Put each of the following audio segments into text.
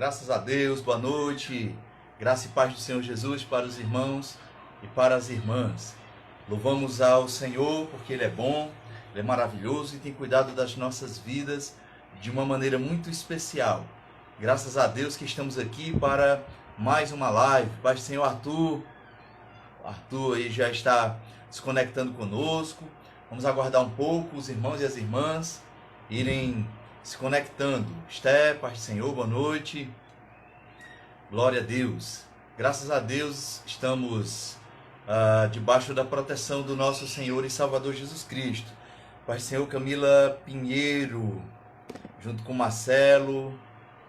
Graças a Deus, boa noite. Graça e paz do Senhor Jesus para os irmãos e para as irmãs. Louvamos ao Senhor porque Ele é bom, Ele é maravilhoso e tem cuidado das nossas vidas de uma maneira muito especial. Graças a Deus que estamos aqui para mais uma live. Paz do Senhor Arthur. Arthur aí já está se conectando conosco. Vamos aguardar um pouco os irmãos e as irmãs irem se conectando. Esté, paz do Senhor, boa noite. Glória a Deus. Graças a Deus estamos debaixo da proteção do nosso Senhor e Salvador Jesus Cristo. Paz do Senhor, Camila Pinheiro, junto com Marcelo,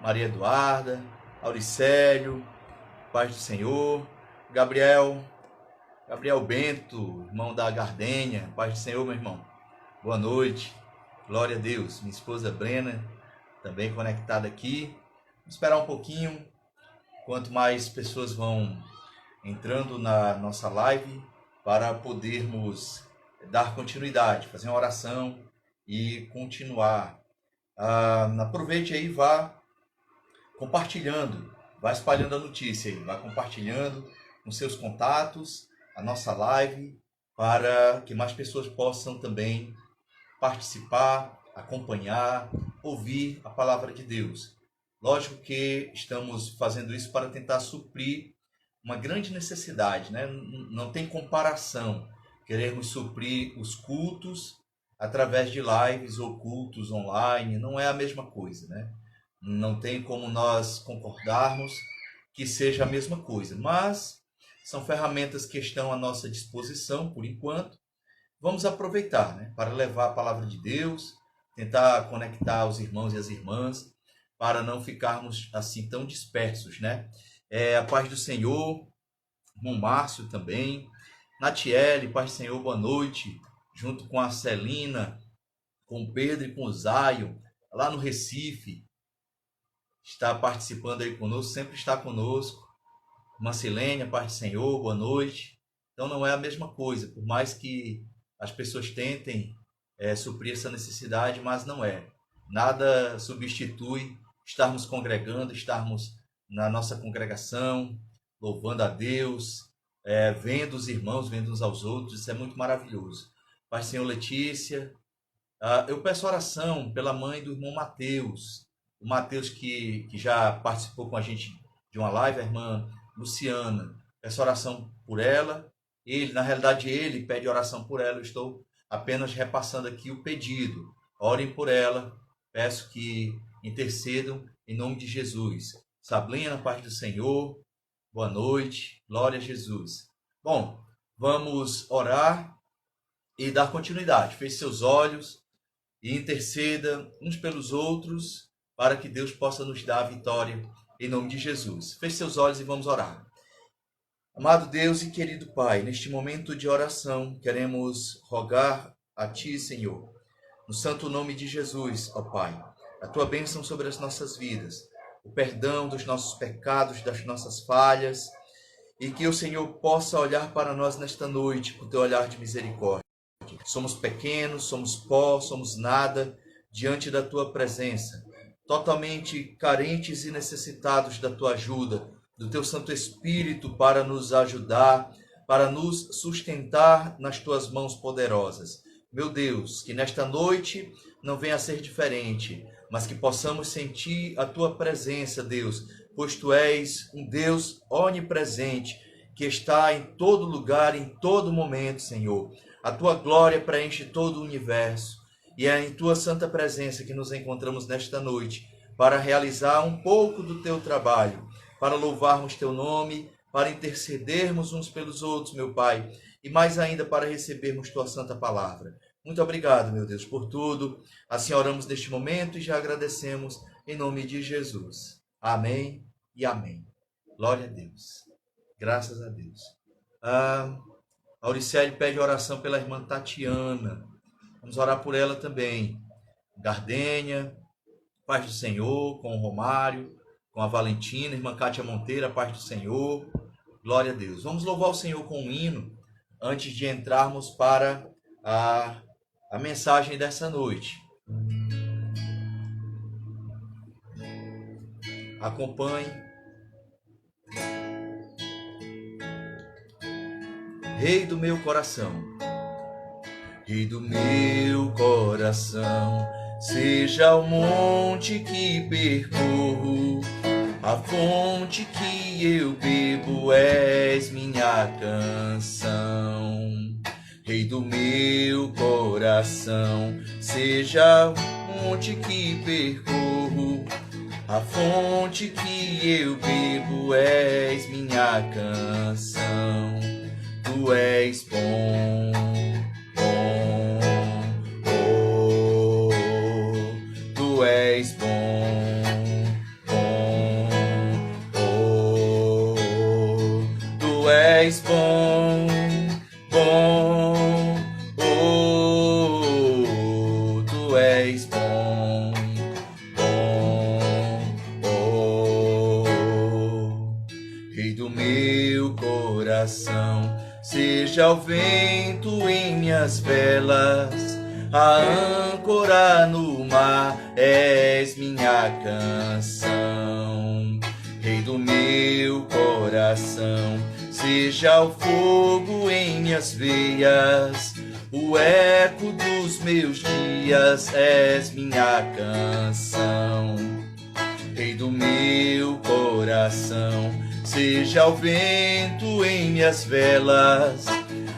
Maria Eduarda, Auricélio, paz do Senhor. Gabriel Bento, irmão da Gardênia, paz do Senhor, meu irmão. Boa noite. Glória a Deus. Minha esposa Brena, também conectada aqui. Vamos esperar um pouquinho, quanto mais pessoas vão entrando na nossa live, para podermos dar continuidade, fazer uma oração e continuar. Aproveite aí, vá compartilhando, vá espalhando a notícia aí, vá compartilhando com seus contatos a nossa live, para que mais pessoas possam também participar, acompanhar, ouvir a palavra de Deus. Lógico que estamos fazendo isso para tentar suprir uma grande necessidade, né? Não tem comparação querermos suprir os cultos através de lives ou cultos online, não é a mesma coisa, né? Não tem como nós concordarmos que seja a mesma coisa, mas são ferramentas que estão à nossa disposição por enquanto. Vamos aproveitar, né, para levar a palavra de Deus, tentar conectar os irmãos e as irmãs, para não ficarmos assim tão dispersos, né? A paz do Senhor, irmão Márcio também, Natiele, paz do Senhor, boa noite, junto com a Celina, com o Pedro e com o Zaio, lá no Recife, está participando aí conosco, sempre está conosco. Marcelênia, paz do Senhor, boa noite. Então não é a mesma coisa, por mais que as pessoas tentem suprir essa necessidade, mas não é. Nada substitui estarmos congregando, estarmos na nossa congregação, louvando a Deus, vendo os irmãos, vendo uns aos outros, isso é muito maravilhoso. Pai Senhor Letícia, eu peço oração pela mãe do irmão Mateus, o Mateus que já participou com a gente de uma live, a irmã Luciana, peço oração por ela. Na realidade, ele pede oração por ela, eu estou apenas repassando aqui o pedido. Orem por ela, peço que intercedam em nome de Jesus. Sabrina, paz do Senhor, boa noite, glória a Jesus. Bom, vamos orar e dar continuidade. Feche seus olhos e interceda uns pelos outros, para que Deus possa nos dar a vitória em nome de Jesus. Feche seus olhos e vamos orar. Amado Deus e querido Pai, neste momento de oração, queremos rogar a Ti, Senhor, no santo nome de Jesus, ó Pai, a Tua bênção sobre as nossas vidas, o perdão dos nossos pecados, das nossas falhas, e que o Senhor possa olhar para nós nesta noite com o Teu olhar de misericórdia. Somos pequenos, somos pó, somos nada diante da Tua presença, totalmente carentes e necessitados da Tua ajuda, do Teu Santo Espírito para nos ajudar, para nos sustentar nas Tuas mãos poderosas. Meu Deus, que nesta noite não venha a ser diferente, mas que possamos sentir a Tua presença, Deus, pois Tu és um Deus onipresente, que está em todo lugar, em todo momento, Senhor. A Tua glória preenche todo o universo, e é em Tua santa presença que nos encontramos nesta noite, para realizar um pouco do Teu trabalho, para louvarmos Teu nome, para intercedermos uns pelos outros, meu Pai, e mais ainda para recebermos Tua santa palavra. Muito obrigado, meu Deus, por tudo. Assim oramos neste momento e já agradecemos em nome de Jesus. Amém e amém. Glória a Deus. Graças a Deus. Auricélio pede oração pela irmã Tatiana. Vamos orar por ela também. Gardênia, paz do Senhor, com o Romário, com a Valentina, irmã Cátia Monteira, paz do Senhor, glória a Deus. Vamos louvar o Senhor com um hino, antes de entrarmos para a mensagem dessa noite. Acompanhe. Rei do meu coração, Rei do meu coração, seja o monte que percorro, a fonte que eu bebo, és minha canção. Rei do meu coração, seja o monte que percorro, a fonte que eu bebo, és minha canção. Tu és bom, bom, oh, tu és bom, bom, oh, tu és bom, bom, oh, tu és bom, bom, oh, Rei do meu coração, seja o vento em minhas velas, a âncora no mar, és minha canção. Rei do meu coração, seja o fogo em minhas veias, o eco dos meus dias, és minha canção. Rei do meu coração, seja o vento em minhas velas,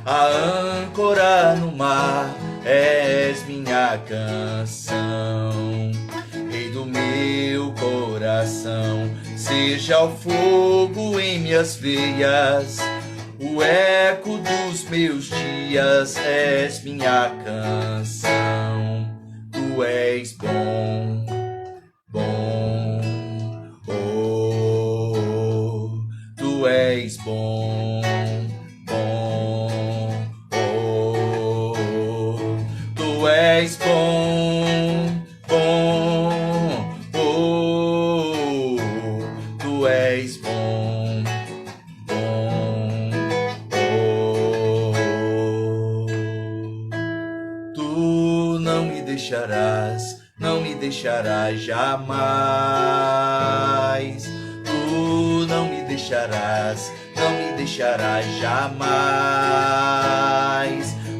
a âncora no mar, és minha canção. Rei do meu coração, seja o fogo em minhas veias, o eco dos meus dias, és minha canção. Tu és bom, bom, oh, tu és bom, bom, oh, tu és bom, bom, oh, tu és bom, bom, oh, tu não me deixarás, não me deixarás jamais. Tu não me deixarás, não me deixarás jamais.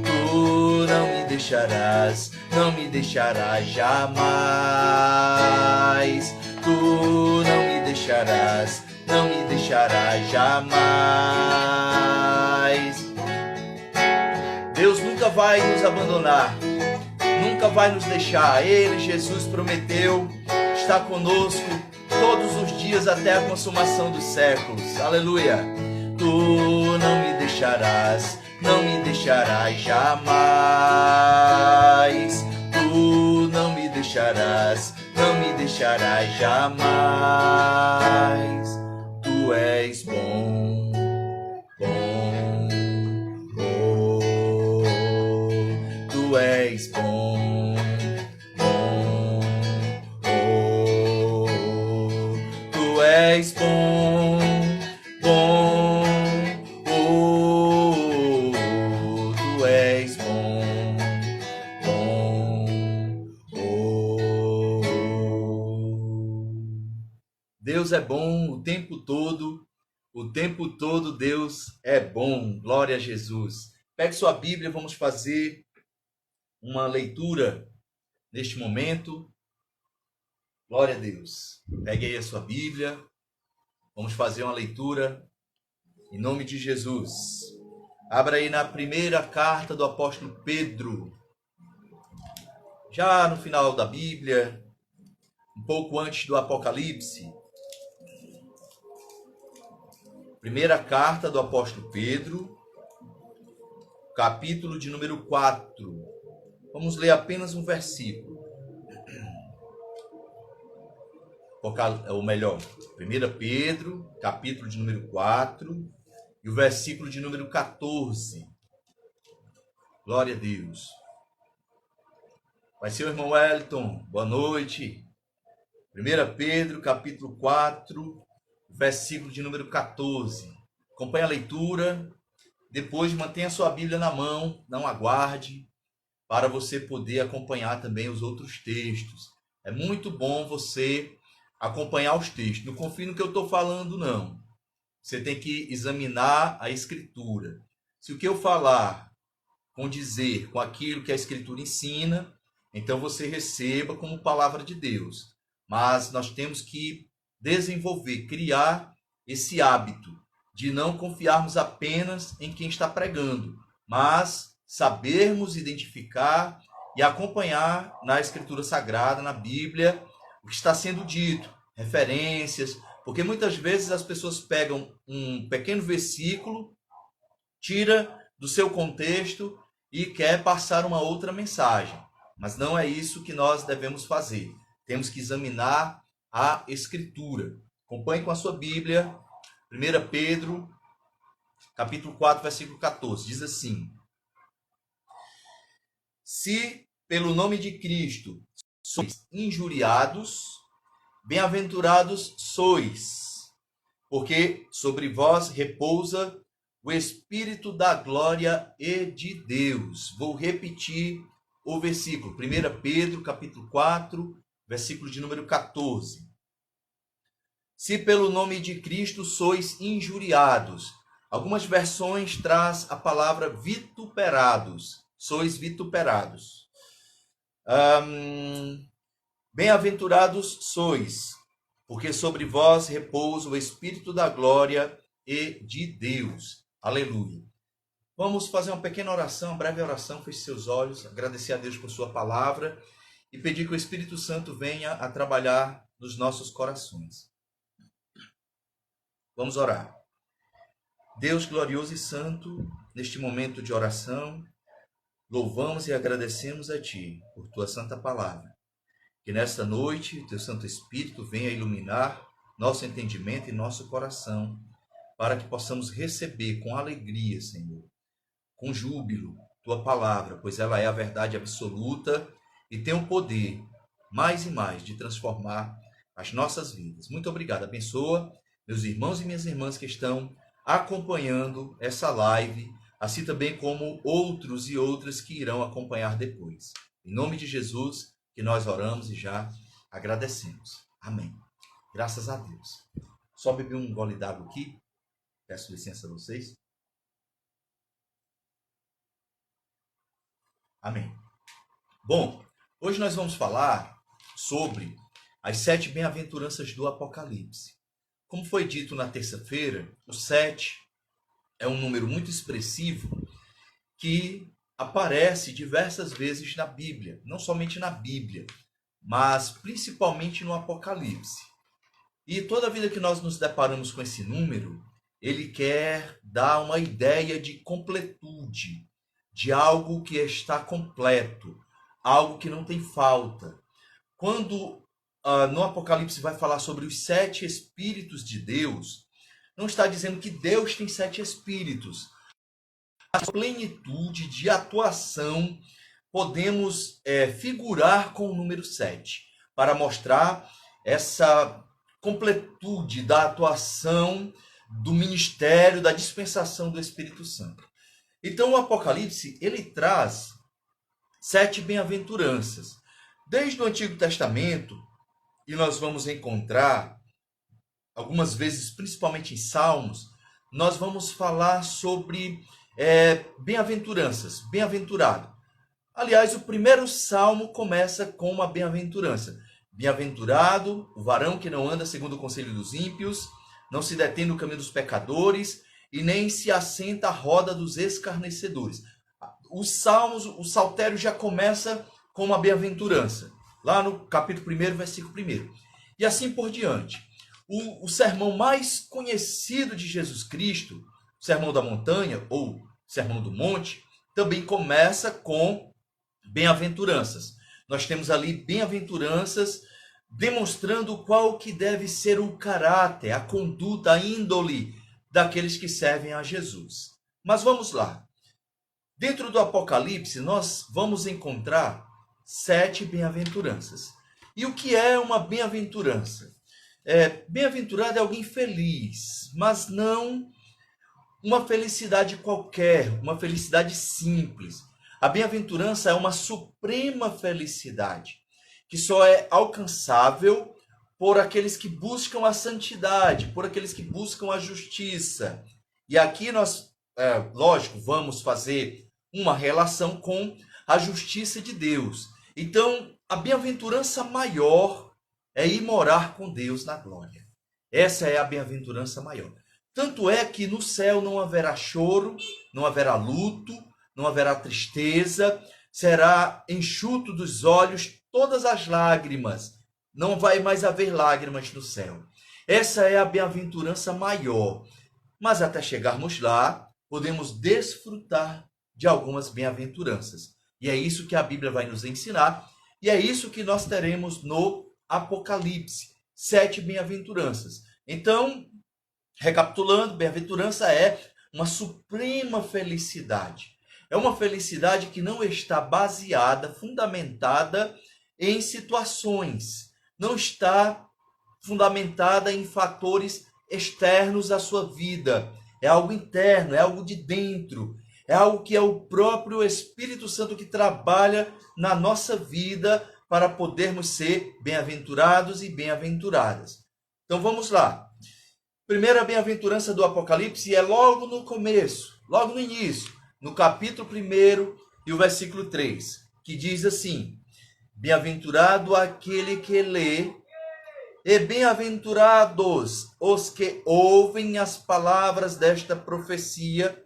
Tu não me deixarás, não me deixarás jamais. Tu não me deixarás, não me deixarás jamais. Deus nunca vai nos abandonar, nunca vai nos deixar. Ele, Jesus, prometeu estar conosco todos os dias até a consumação dos séculos. Aleluia! Tu não me deixarás, não me deixarás jamais. Tu não me deixarás, não me deixarás jamais. Tu és bom, bom, oh, tu és bom, bom, oh, tu és bom, bom, oh, tu és bom, bom, oh. Deus é bom o tempo todo Deus é bom, glória a Jesus. Pegue sua Bíblia, vamos fazer uma leitura neste momento. Glória a Deus. Pegue aí a sua Bíblia, vamos fazer uma leitura em nome de Jesus. Abra aí na primeira carta do apóstolo Pedro, já no final da Bíblia, um pouco antes do Apocalipse. Primeira carta do apóstolo Pedro, capítulo de número 4. Vamos ler apenas um versículo. Ou melhor, 1 Pedro, capítulo de número 4, e o versículo de número 14. Glória a Deus. Vai ser o irmão Wellington, boa noite. 1 Pedro, capítulo 4, versículo de número 14. Acompanhe a leitura. Depois mantenha sua Bíblia na mão, não aguarde, para você poder acompanhar também os outros textos. É muito bom você acompanhar os textos. Não confie no que eu estou falando, não. Você tem que examinar a Escritura. Se o que eu falar condizer com aquilo que a Escritura ensina, então você receba como palavra de Deus. Mas nós temos que desenvolver, criar esse hábito de não confiarmos apenas em quem está pregando, mas sabermos identificar e acompanhar na Escritura Sagrada, na Bíblia, o que está sendo dito, referências, porque muitas vezes as pessoas pegam um pequeno versículo, tira do seu contexto e quer passar uma outra mensagem. Mas não é isso que nós devemos fazer. Temos que examinar a Escritura. Acompanhe com a sua Bíblia, 1 Pedro, capítulo 4, versículo 14. Diz assim: se pelo nome de Cristo sois injuriados, bem-aventurados sois, porque sobre vós repousa o Espírito da glória e de Deus. Vou repetir o versículo. 1 Pedro, capítulo 4, versículo de número 14. Se pelo nome de Cristo sois injuriados. Algumas versões traz a palavra vituperados. Sois vituperados. Bem-aventurados sois, porque sobre vós repousa o Espírito da glória e de Deus. Aleluia. Vamos fazer uma pequena oração, uma breve oração, feche seus olhos, agradecer a Deus por sua palavra e pedir que o Espírito Santo venha a trabalhar nos nossos corações. Vamos orar. Deus glorioso e santo, neste momento de oração, louvamos e agradecemos a Ti por Tua santa palavra. Que nesta noite, Teu Santo Espírito venha iluminar nosso entendimento e nosso coração, para que possamos receber com alegria, Senhor, com júbilo, Tua palavra, pois ela é a verdade absoluta e tem o poder, mais e mais, de transformar as nossas vidas. Muito obrigado. Abençoa meus irmãos e minhas irmãs que estão acompanhando essa live, assim também como outros e outras que irão acompanhar depois. Em nome de Jesus, que nós oramos e já agradecemos. Amém. Graças a Deus. Só bebi um gole d'água aqui. Peço licença a vocês. Amém. Bom, hoje nós vamos falar sobre as 7 bem-aventuranças do Apocalipse. Como foi dito na terça-feira, o 7 é um número muito expressivo que aparece diversas vezes na Bíblia. Não somente na Bíblia, mas principalmente no Apocalipse. E toda vida que nós nos deparamos com esse número, ele quer dar uma ideia de completude, de algo que está completo, algo que não tem falta. Quando no Apocalipse vai falar sobre os 7 Espíritos de Deus, não está dizendo que Deus tem 7 Espíritos. A plenitude de atuação, podemos figurar com o número 7, para mostrar essa completude da atuação do ministério, da dispensação do Espírito Santo. Então o Apocalipse, ele traz 7 bem-aventuranças. Desde o Antigo Testamento, e nós vamos encontrar, algumas vezes, principalmente em Salmos, nós vamos falar sobre bem-aventuranças, bem-aventurado. Aliás, o primeiro salmo começa com uma bem-aventurança. Bem-aventurado o varão que não anda segundo o conselho dos ímpios, não se detém no caminho dos pecadores e nem se assenta à roda dos escarnecedores. Os salmos, o saltério já começa com uma bem-aventurança, lá no capítulo 1, versículo 1. E assim por diante. O sermão mais conhecido de Jesus Cristo, o Sermão da Montanha ou Sermão do Monte, também começa com bem-aventuranças. Nós temos ali bem-aventuranças demonstrando qual que deve ser o caráter, a conduta, a índole daqueles que servem a Jesus. Mas vamos lá. Dentro do Apocalipse, nós vamos encontrar 7 bem-aventuranças. E o que é uma bem-aventurança? Bem-aventurado é alguém feliz, mas não uma felicidade qualquer, uma felicidade simples. A bem-aventurança é uma suprema felicidade, que só é alcançável por aqueles que buscam a santidade, por aqueles que buscam a justiça. E aqui nós, lógico, vamos fazer uma relação com a justiça de Deus. Então, a bem-aventurança maior é ir morar com Deus na glória. Essa é a bem-aventurança maior. Tanto é que no céu não haverá choro, não haverá luto, não haverá tristeza, será enxuto dos olhos todas as lágrimas. Não vai mais haver lágrimas no céu. Essa é a bem-aventurança maior. Mas até chegarmos lá, podemos desfrutar de algumas bem-aventuranças. E é isso que a Bíblia vai nos ensinar. E é isso que nós teremos no Apocalipse. 7 bem-aventuranças. Então, recapitulando, bem-aventurança é uma suprema felicidade. É uma felicidade que não está baseada, fundamentada em situações. Não está fundamentada em fatores externos à sua vida. É algo interno, é algo de dentro. É algo que é o próprio Espírito Santo que trabalha na nossa vida para podermos ser bem-aventurados e bem-aventuradas. Então vamos lá. Primeira bem-aventurança do Apocalipse é logo no começo, logo no início, no capítulo 1 e o versículo 3, que diz assim: bem-aventurado aquele que lê, e bem-aventurados os que ouvem as palavras desta profecia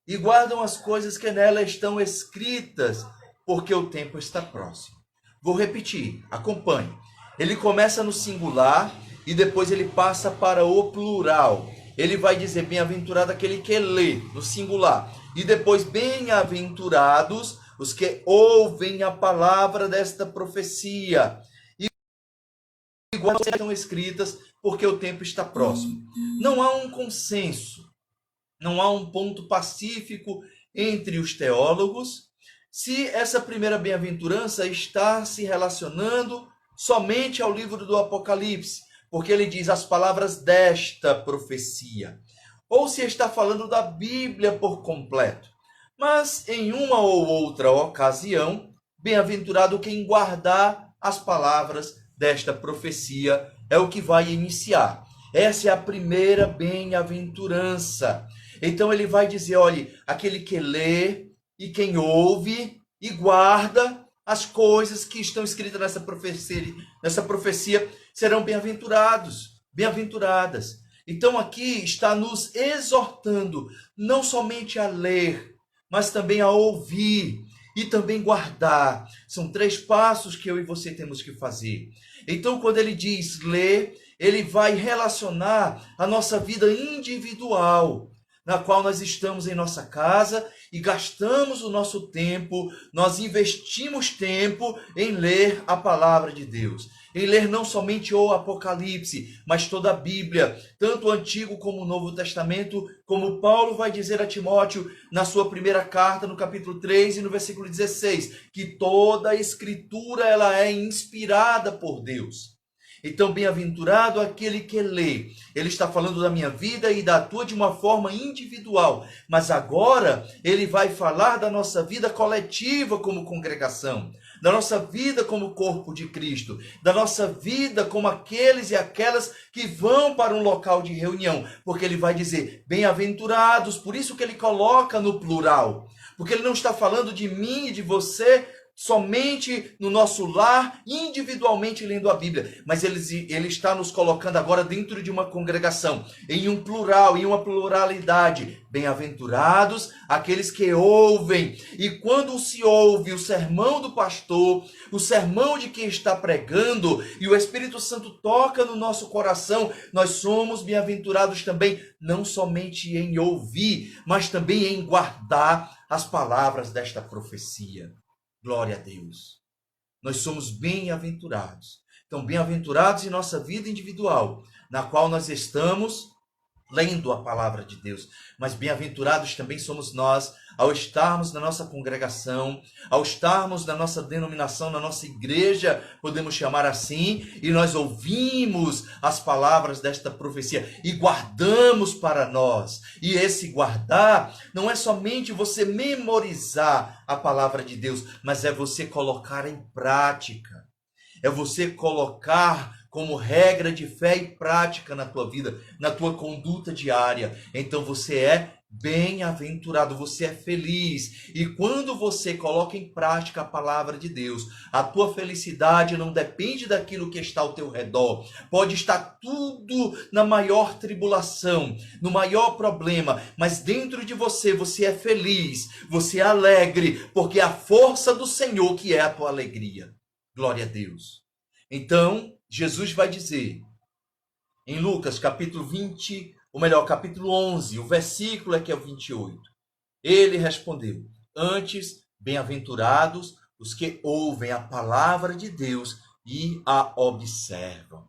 e guardam as coisas que nela estão escritas, porque o tempo está próximo. Vou repetir, acompanhe. Ele começa no singular e depois ele passa para o plural. Ele vai dizer bem-aventurado aquele que lê, no singular. E depois bem-aventurados os que ouvem a palavra desta profecia e guardam as coisas que estão escritas, porque o tempo está próximo. Não há um consenso, não há um ponto pacífico entre os teólogos se essa primeira bem-aventurança está se relacionando somente ao livro do Apocalipse, porque ele diz as palavras desta profecia, ou se está falando da Bíblia por completo. Mas em uma ou outra ocasião, bem-aventurado quem guardar as palavras desta profecia é o que vai iniciar. Essa é a primeira bem-aventurança. Então ele vai dizer, olhe, aquele que lê e quem ouve e guarda as coisas que estão escritas nessa profecia serão bem-aventurados, bem-aventuradas. Então aqui está nos exortando não somente a ler, mas também a ouvir e também guardar. São 3 passos que eu e você temos que fazer. Então quando ele diz ler, ele vai relacionar a nossa vida individual, na qual nós estamos em nossa casa e gastamos o nosso tempo, nós investimos tempo em ler a palavra de Deus. Em ler não somente o Apocalipse, mas toda a Bíblia, tanto o Antigo como o Novo Testamento, como Paulo vai dizer a Timóteo na sua primeira carta, no capítulo 3 e no versículo 16, que toda a Escritura ela é inspirada por Deus. Então, bem-aventurado aquele que lê. Ele está falando da minha vida e da tua de uma forma individual. Mas agora, ele vai falar da nossa vida coletiva como congregação. Da nossa vida como corpo de Cristo. Da nossa vida como aqueles e aquelas que vão para um local de reunião. Porque ele vai dizer, bem-aventurados. Por isso que ele coloca no plural. Porque ele não está falando de mim e de você somente no nosso lar, individualmente lendo a Bíblia, mas ele está nos colocando agora dentro de uma congregação, em um plural, em uma pluralidade. Bem-aventurados aqueles que ouvem, e quando se ouve o sermão do pastor, o sermão de quem está pregando, e o Espírito Santo toca no nosso coração, nós somos bem-aventurados também, não somente em ouvir, mas também em guardar as palavras desta profecia. Glória a Deus. Nós somos bem-aventurados. Então, bem-aventurados em nossa vida individual, na qual nós estamos lendo a palavra de Deus. Mas bem-aventurados também somos nós ao estarmos na nossa congregação, ao estarmos na nossa denominação, na nossa igreja, podemos chamar assim, e nós ouvimos as palavras desta profecia e guardamos para nós. E esse guardar não é somente você memorizar a palavra de Deus, mas é você colocar em prática. É você colocar como regra de fé e prática na tua vida, na tua conduta diária, então você é bem-aventurado, você é feliz. E quando você coloca em prática a palavra de Deus, a tua felicidade não depende daquilo que está ao teu redor. Pode estar tudo na maior tribulação, no maior problema, mas dentro de você, você é feliz, você é alegre, porque é a força do Senhor que é a tua alegria. Glória a Deus. Então, Jesus vai dizer em Lucas capítulo 20, ou melhor, capítulo 11, o versículo é que é o 28. Ele respondeu: antes, bem-aventurados os que ouvem a palavra de Deus e a observam.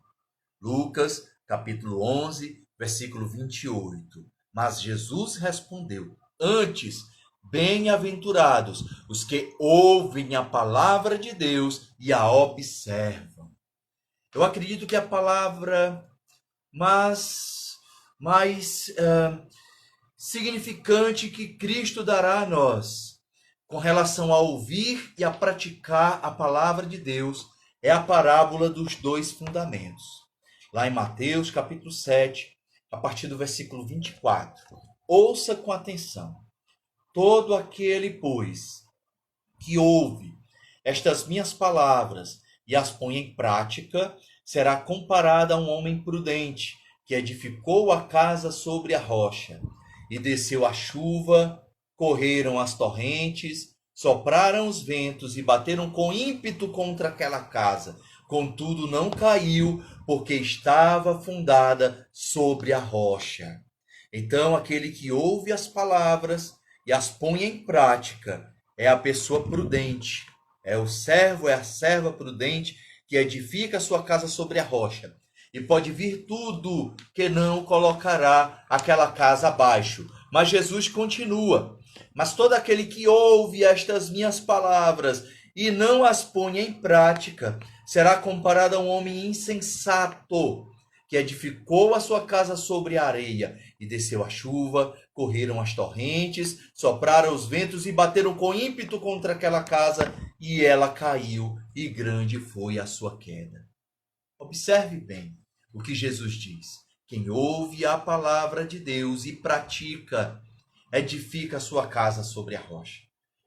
Lucas capítulo 11, versículo 28. Mas Jesus respondeu: antes, bem-aventurados os que ouvem a palavra de Deus e a observam. Eu acredito que a palavra mais significante que Cristo dará a nós com relação a ouvir e a praticar a palavra de Deus é a parábola dos dois fundamentos. Lá em Mateus capítulo 7, a partir do versículo 24. Ouça com atenção. Todo aquele, pois, que ouve estas minhas palavras e as põe em prática, será comparado a um homem prudente, que edificou a casa sobre a rocha. E desceu a chuva, correram as torrentes, sopraram os ventos e bateram com ímpeto contra aquela casa. Contudo, não caiu, porque estava fundada sobre a rocha. Então, aquele que ouve as palavras e as põe em prática é a pessoa prudente. É o servo, é a serva prudente que edifica a sua casa sobre a rocha. E pode vir tudo que não colocará aquela casa abaixo. Mas Jesus continua. Mas todo aquele que ouve estas minhas palavras e não as põe em prática, será comparado a um homem insensato, que edificou a sua casa sobre a areia, e desceu a chuva, correram as torrentes, sopraram os ventos e bateram com ímpeto contra aquela casa, e ela caiu, e grande foi a sua queda. Observe bem o que Jesus diz. Quem ouve a palavra de Deus e pratica, edifica a sua casa sobre a rocha.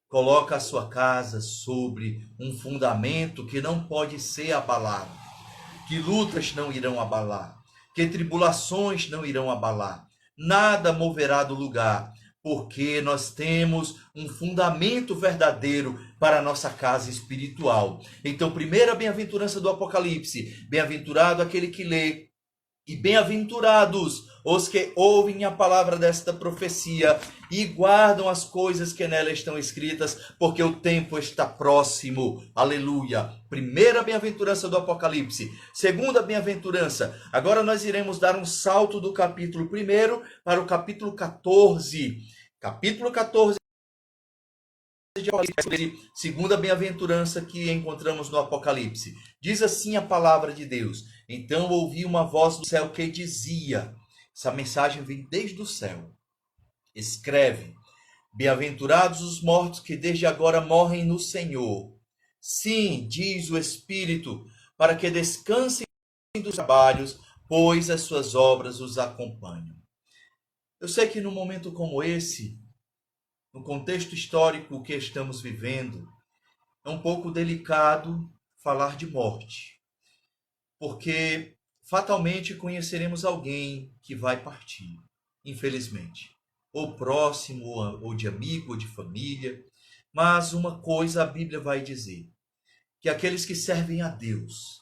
Coloca a sua casa sobre um fundamento que não pode ser abalado, que lutas não irão abalar, que tribulações não irão abalar. Nada moverá do lugar, porque nós temos um fundamento verdadeiro para a nossa casa espiritual. Então, primeira bem-aventurança do Apocalipse: bem-aventurado aquele que lê, e bem-aventurados os que ouvem a palavra desta profecia e guardam as coisas que nela estão escritas, porque o tempo está próximo. Aleluia. Primeira bem-aventurança do Apocalipse. Segunda bem-aventurança. Agora nós iremos dar um salto do capítulo 1 para o capítulo 14. Capítulo 14 de Apocalipse, segunda bem-aventurança que encontramos no Apocalipse. Diz assim a palavra de Deus: então ouvi uma voz do céu que dizia, essa mensagem vem desde o céu: escreve, bem-aventurados os mortos que desde agora morrem no Senhor. Sim, diz o Espírito, para que descansem dos trabalhos, pois as suas obras os acompanham. Eu sei que num momento como esse, no contexto histórico que estamos vivendo, é um pouco delicado falar de morte, porque fatalmente conheceremos alguém que vai partir, infelizmente, ou próximo, ou de amigo, ou de família. Mas uma coisa a Bíblia vai dizer: que aqueles que servem a Deus,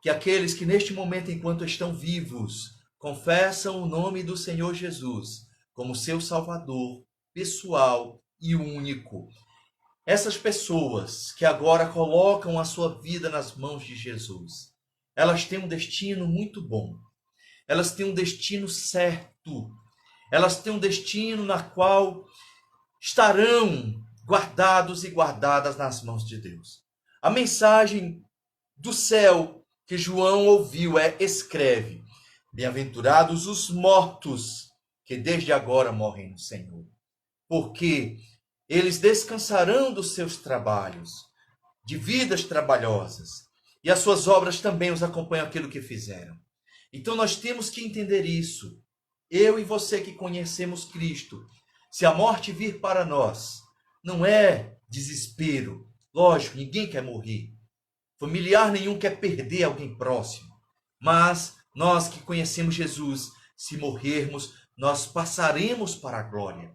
que aqueles que neste momento, enquanto estão vivos, confessam o nome do Senhor Jesus como seu Salvador pessoal e único, essas pessoas que agora colocam a sua vida nas mãos de Jesus, elas têm um destino muito bom. Elas têm um destino certo. Elas têm um destino na qual estarão guardados e guardadas nas mãos de Deus. A mensagem do céu que João ouviu é: escreve, bem-aventurados os mortos que desde agora morrem no Senhor, porque eles descansarão dos seus trabalhos, de vidas trabalhosas, e as suas obras também os acompanham aquilo que fizeram. Então nós temos que entender isso. Eu e você que conhecemos Cristo, se a morte vir para nós, não é desespero. Lógico, ninguém quer morrer. Familiar nenhum quer perder alguém próximo. Mas nós que conhecemos Jesus, se morrermos, nós passaremos para a glória.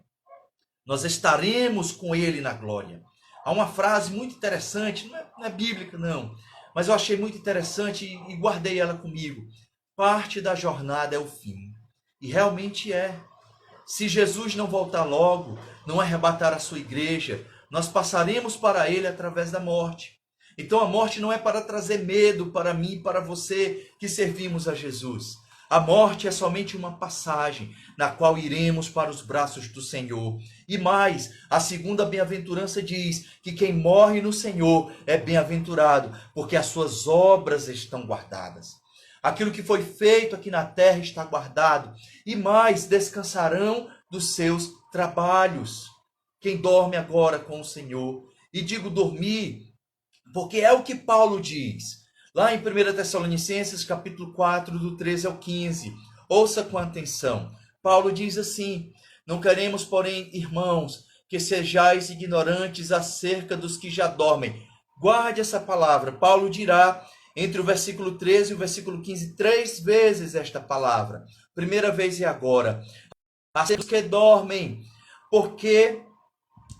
Nós estaremos com Ele na glória. Há uma frase muito interessante, não é bíblica não, mas eu achei muito interessante e guardei ela comigo. Parte da jornada é o fim. E realmente é. Se Jesus não voltar logo, não arrebatar a sua igreja, nós passaremos para Ele através da morte. Então a morte não é para trazer medo para mim e para você que servimos a Jesus. A morte é somente uma passagem na qual iremos para os braços do Senhor. E mais, a segunda bem-aventurança diz que quem morre no Senhor é bem-aventurado, porque as suas obras estão guardadas. Aquilo que foi feito aqui na terra está guardado. E mais, descansarão dos seus trabalhos. Quem dorme agora com o Senhor. E digo dormir, porque é o que Paulo diz. Lá em 1 Tessalonicenses, capítulo 4, do 13 ao 15. Ouça com atenção. Paulo diz assim: não queremos, porém, irmãos, que sejais ignorantes acerca dos que já dormem. Guarde essa palavra. Paulo dirá, entre o versículo 13 e o versículo 15, 3 vezes esta palavra. Primeira vez é agora. Acerca dos que dormem, porque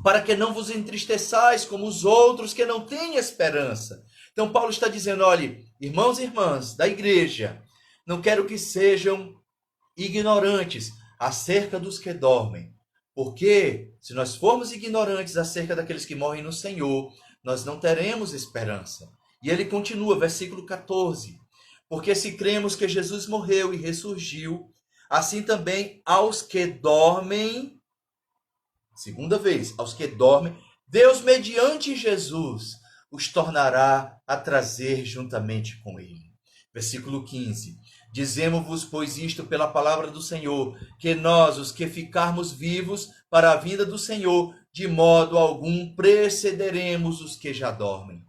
para que não vos entristeçais como os outros que não têm esperança. Então Paulo está dizendo, olha, irmãos e irmãs da igreja, não quero que sejam ignorantes acerca dos que dormem. Porque se nós formos ignorantes acerca daqueles que morrem no Senhor, nós não teremos esperança. E ele continua, versículo 14. Porque se cremos que Jesus morreu e ressurgiu, assim também aos que dormem, segunda vez, aos que dormem, Deus mediante Jesus os tornará a trazer juntamente com ele. Versículo 15. Dizemos-vos, pois, isto pela palavra do Senhor, que nós, os que ficarmos vivos para a vinda do Senhor, de modo algum precederemos os que já dormem.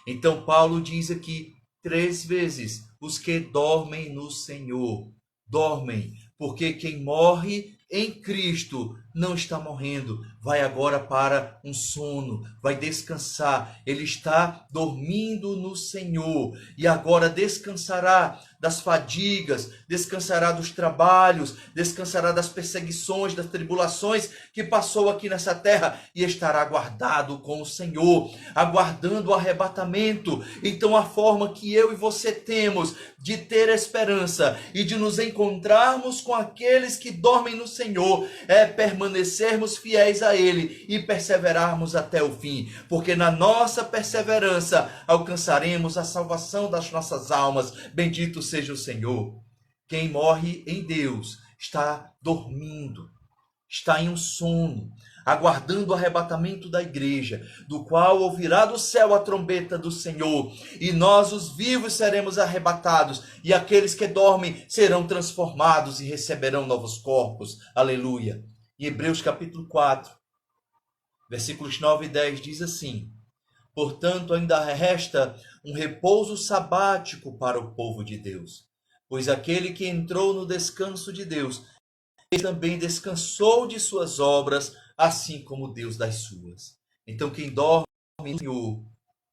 Então Paulo diz aqui 3 vezes, os que dormem no Senhor. Dormem, porque quem morre em Cristo não está morrendo, vai agora para um sono, vai descansar. Ele está dormindo no Senhor e agora descansará das fadigas, descansará dos trabalhos, descansará das perseguições, das tribulações que passou aqui nessa terra e estará guardado com o Senhor, aguardando o arrebatamento. Então a forma que eu e você temos de ter esperança e de nos encontrarmos com aqueles que dormem no Senhor é permanecermos fiéis a Ele e perseverarmos até o fim, porque na nossa perseverança alcançaremos a salvação das nossas almas. Bendito seja o Senhor. Quem morre em Deus está dormindo, está em um sono, aguardando o arrebatamento da igreja, do qual ouvirá do céu a trombeta do Senhor, e nós, os vivos, seremos arrebatados, e aqueles que dormem serão transformados e receberão novos corpos. Aleluia. Em Hebreus capítulo 4, versículos 9 e 10 diz assim: portanto, ainda resta um repouso sabático para o povo de Deus, pois aquele que entrou no descanso de Deus, ele também descansou de suas obras, assim como Deus das suas. Então quem dorme no Senhor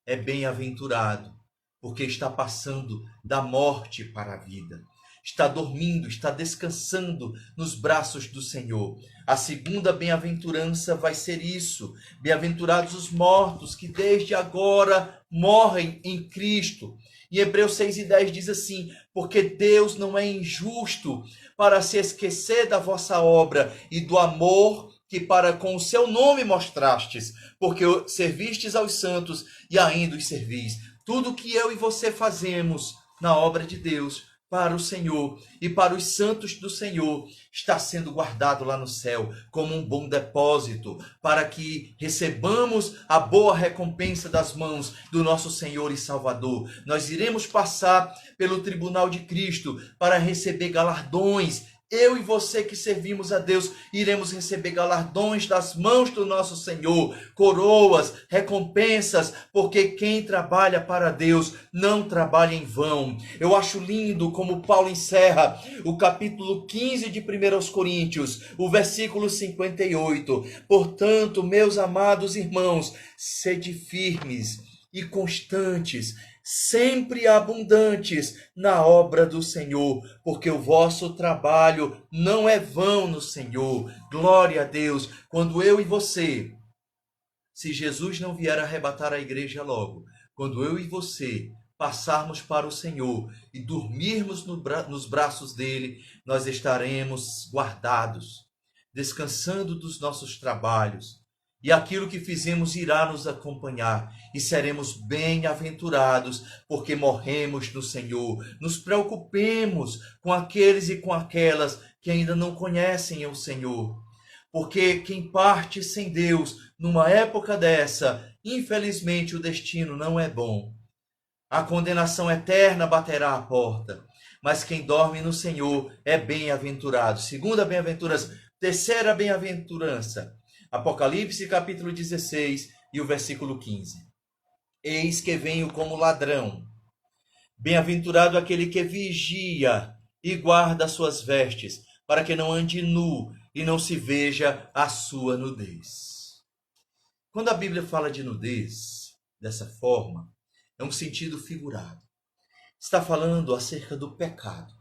é bem-aventurado, porque está passando da morte para a vida. Está dormindo, está descansando nos braços do Senhor. A segunda bem-aventurança vai ser isso. Bem-aventurados os mortos, que desde agora morrem em Cristo. Em Hebreus 6:10 diz assim: porque Deus não é injusto para se esquecer da vossa obra e do amor que para com o seu nome mostrastes, porque servistes aos santos e ainda os servis. Tudo que eu e você fazemos na obra de Deus, para o Senhor e para os santos do Senhor, está sendo guardado lá no céu como um bom depósito, para que recebamos a boa recompensa das mãos do nosso Senhor e Salvador. Nós iremos passar pelo tribunal de Cristo para receber galardões eu e você que servimos a Deus, iremos receber galardões das mãos do nosso Senhor, coroas, recompensas, porque quem trabalha para Deus não trabalha em vão. Eu acho lindo como Paulo encerra o capítulo 15 de 1 Coríntios, o versículo 58. Portanto, meus amados irmãos, sede firmes e constantes, sempre abundantes na obra do Senhor, porque o vosso trabalho não é vão no Senhor. Glória a Deus. Quando eu e você, se Jesus não vier arrebatar a igreja logo, quando eu e você passarmos para o Senhor e dormirmos nos braços dele, nós estaremos guardados, descansando dos nossos trabalhos. E aquilo que fizemos irá nos acompanhar, e seremos bem-aventurados, porque morremos no Senhor. Nos preocupemos com aqueles e com aquelas que ainda não conhecem o Senhor. Porque quem parte sem Deus, numa época dessa, infelizmente o destino não é bom. A condenação eterna baterá à porta. Mas quem dorme no Senhor é bem-aventurado. Segunda bem-aventurança. Terceira bem-aventurança. Apocalipse capítulo 16 e o versículo 15. Eis que venho como ladrão. Bem-aventurado aquele que vigia e guarda as suas vestes, para que não ande nu e não se veja a sua nudez. Quando a Bíblia fala de nudez, dessa forma, é um sentido figurado. Está falando acerca do pecado.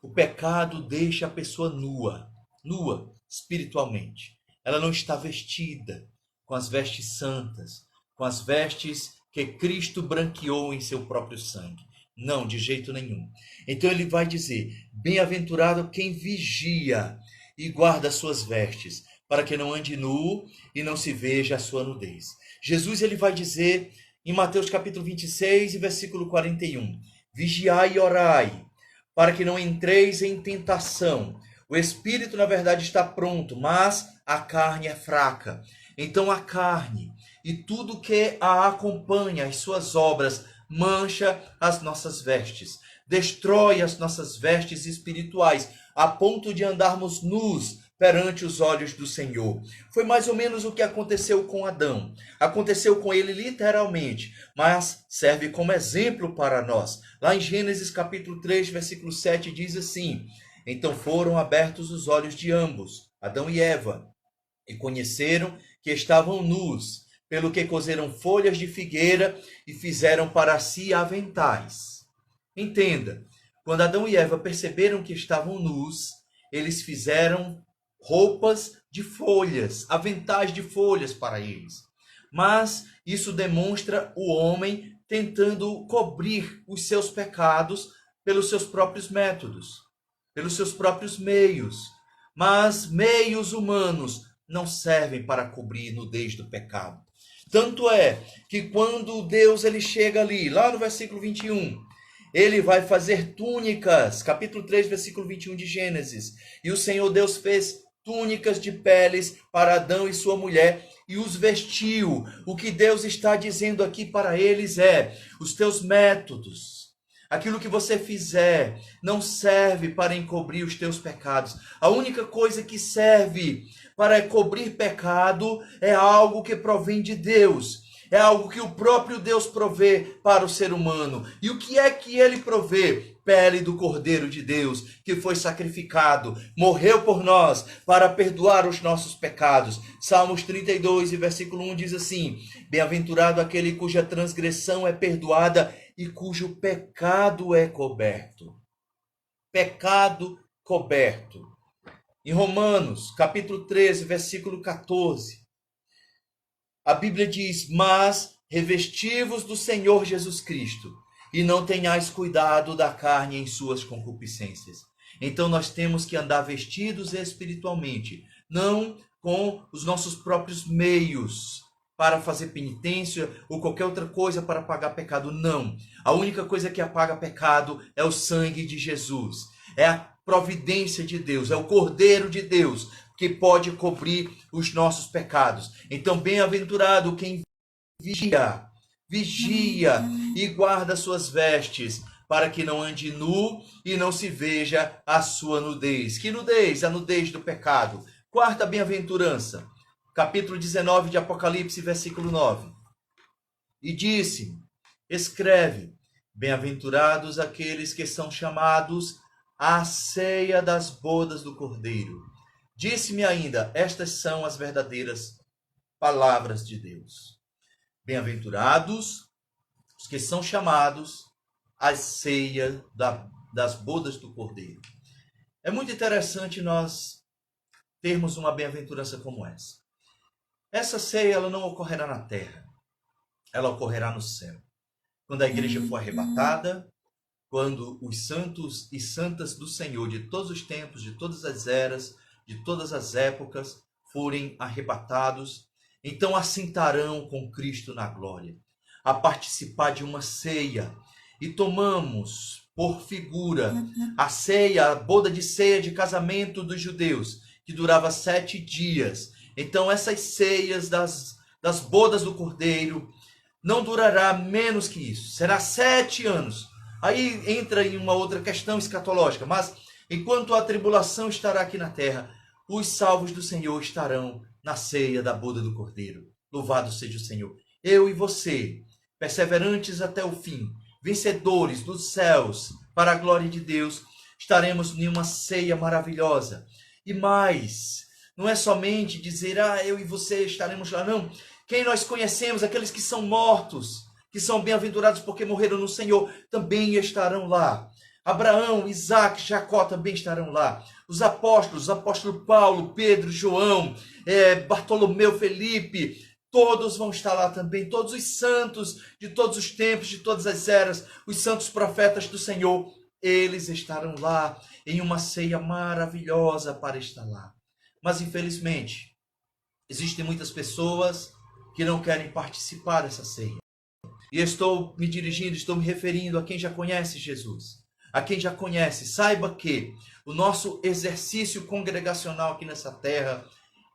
O pecado deixa a pessoa nua espiritualmente. Ela não está vestida com as vestes santas, com as vestes que Cristo branqueou em seu próprio sangue. Não, de jeito nenhum. Então ele vai dizer, bem-aventurado quem vigia e guarda as suas vestes, para que não ande nu e não se veja a sua nudez. Jesus ele vai dizer em Mateus capítulo 26 e versículo 41, vigiai e orai, para que não entreis em tentação. O espírito, na verdade, está pronto, mas a carne é fraca. Então a carne e tudo que a acompanha, as suas obras, mancha as nossas vestes, destrói as nossas vestes espirituais, a ponto de andarmos nus perante os olhos do Senhor. Foi mais ou menos o que aconteceu com Adão. Aconteceu com ele literalmente, mas serve como exemplo para nós. Lá em Gênesis capítulo 3, versículo 7, diz assim, então foram abertos os olhos de ambos, Adão e Eva, e conheceram que estavam nus, pelo que cozeram folhas de figueira e fizeram para si aventais. Entenda, quando Adão e Eva perceberam que estavam nus, eles fizeram roupas de folhas, aventais de folhas para eles. Mas isso demonstra o homem tentando cobrir os seus pecados pelos seus próprios métodos, pelos seus próprios meios. Mas meios humanos não servem para cobrir nudez do pecado. Tanto é que quando Deus ele chega ali, lá no versículo 21, ele vai fazer túnicas, capítulo 3, versículo 21 de Gênesis. E o Senhor Deus fez túnicas de peles para Adão e sua mulher e os vestiu. O que Deus está dizendo aqui para eles é, os teus métodos, aquilo que você fizer, não serve para encobrir os teus pecados. A única coisa que serve para cobrir pecado é algo que provém de Deus. É algo que o próprio Deus provê para o ser humano. E o que é que ele provê? Pele do Cordeiro de Deus, que foi sacrificado, morreu por nós para perdoar os nossos pecados. Salmos 32 e versículo 1 diz assim, bem-aventurado aquele cuja transgressão é perdoada e cujo pecado é coberto. Pecado coberto. Em Romanos, capítulo 13, versículo 14, a Bíblia diz, mas revesti-vos do Senhor Jesus Cristo, e não tenhais cuidado da carne em suas concupiscências. Então nós temos que andar vestidos espiritualmente, não com os nossos próprios meios para fazer penitência ou qualquer outra coisa para apagar pecado. Não. A única coisa que apaga pecado é o sangue de Jesus. É a providência de Deus, é o Cordeiro de Deus que pode cobrir os nossos pecados. Então, bem-aventurado quem vigia e guarda suas vestes, para que não ande nu e não se veja a sua nudez. Que nudez? A nudez do pecado. Quarta bem-aventurança, capítulo 19 de Apocalipse, versículo 9. E disse-me, escreve, bem-aventurados aqueles que são chamados à ceia das bodas do Cordeiro. Disse-me ainda, estas são as verdadeiras palavras de Deus. Bem-aventurados os que são chamados à ceia das bodas do Cordeiro. É muito interessante nós termos uma bem-aventurança como essa. Essa ceia ela não ocorrerá na terra, ela ocorrerá no céu. Quando a igreja for arrebatada, quando os santos e santas do Senhor de todos os tempos, de todas as eras, de todas as épocas forem arrebatados, então assentarão com Cristo na glória, a participar de uma ceia. E tomamos por figura a ceia, a boda de ceia de casamento dos judeus, que durava 7 dias. Então essas ceias das bodas do Cordeiro não durará menos que isso. Será 7 anos. Aí entra em uma outra questão escatológica. Mas enquanto a tribulação estará aqui na terra, os salvos do Senhor estarão na ceia da boda do Cordeiro. Louvado seja o Senhor. Eu e você, perseverantes até o fim, vencedores dos céus, para a glória de Deus, estaremos em uma ceia maravilhosa. E mais, não é somente dizer, eu e você estaremos lá, não. Quem nós conhecemos, aqueles que são mortos, que são bem-aventurados porque morreram no Senhor, também estarão lá. Abraão, Isaac, Jacó também estarão lá. Os apóstolos, apóstolo Paulo, Pedro, João, Bartolomeu, Felipe, todos vão estar lá também. Todos os santos de todos os tempos, de todas as eras, os santos profetas do Senhor, eles estarão lá em uma ceia maravilhosa para estar lá. Mas infelizmente, existem muitas pessoas que não querem participar dessa ceia. E estou me referindo a quem já conhece Jesus. A quem já conhece, saiba que o nosso exercício congregacional aqui nessa terra